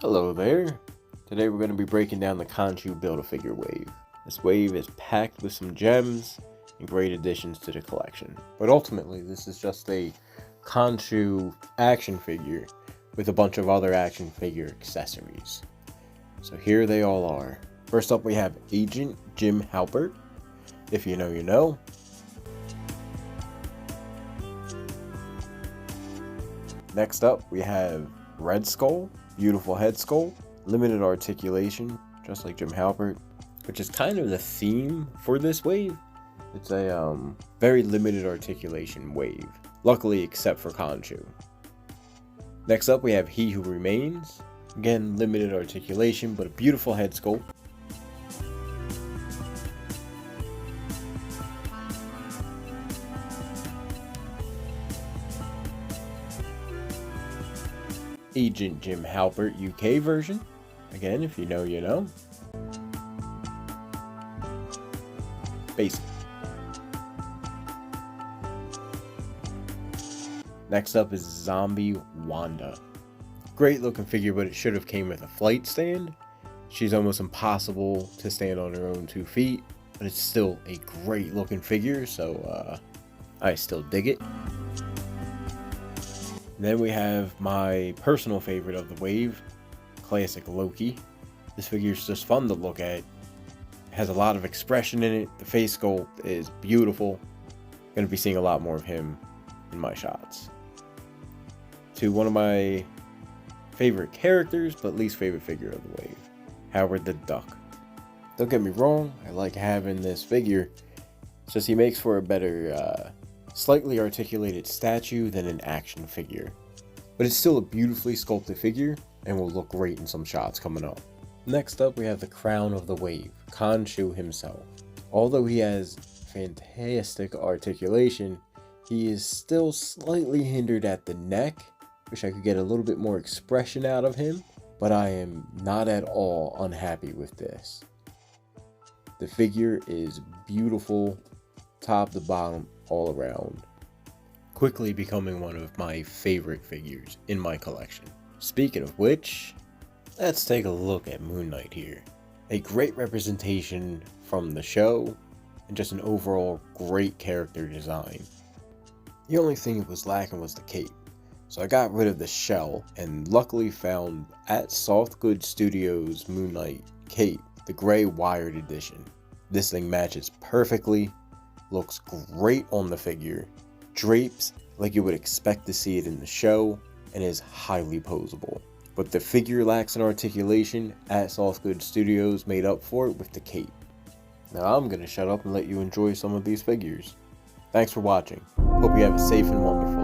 Hello there. Today we're going to be breaking down the Khonsu Build-A-Figure wave. This wave is packed with some gems and great additions to the collection. But ultimately, this is just a Khonsu action figure with a bunch of other action figure accessories. So here they all are. First up we have Agent Jim Halpert. If you know, you know. Next up we have Red Skull. Beautiful head sculpt, limited articulation, just like Jim Halpert, which is kind of the theme for this wave. It's a very limited articulation wave, luckily except for Khonsu. Next up we have He Who Remains. Again, limited articulation, but a beautiful head sculpt. Agent Jim Halpert UK version. Again, if you know, you know. Basic. Next up is Zombie Wanda. Great looking figure, but it should have came with a flight stand. She's almost impossible to stand on her own 2 feet, but it's still a great looking figure, so I still dig it. Then we have my personal favorite of the wave, Classic Loki. This figure is just fun to look at. It has a lot of expression in it. The face sculpt is beautiful. Going to be seeing a lot more of him in my shots. To one of my favorite characters, but least favorite figure of the wave, Howard the Duck. Don't get me wrong, I like having this figure. It's just he makes for a better slightly articulated statue than an action figure, but it's still a beautifully sculpted figure and will look great in some shots coming up. Next up we have the crown of the wave, Khonsu himself. Although he has fantastic articulation, he is still slightly hindered at the neck. Wish I could get a little bit more expression out of him, but I am not at all unhappy with this. The figure is beautiful, top to bottom, all around, quickly becoming one of my favorite figures in my collection. Speaking of which, let's take a look at Moon Knight here. A great representation from the show and just an overall great character design. The only thing it was lacking was the cape, so I got rid of the shell and luckily found at Soft Goods Studios Moon Knight cape, the gray wired edition. This thing matches perfectly, looks great on the figure, drapes like you would expect to see it in the show, and is highly posable. But the figure lacks an articulation at Soft Goods Studios made up for it with the cape. Now I'm gonna shut up and let you enjoy some of these figures. Thanks for watching. Hope you have a safe and wonderful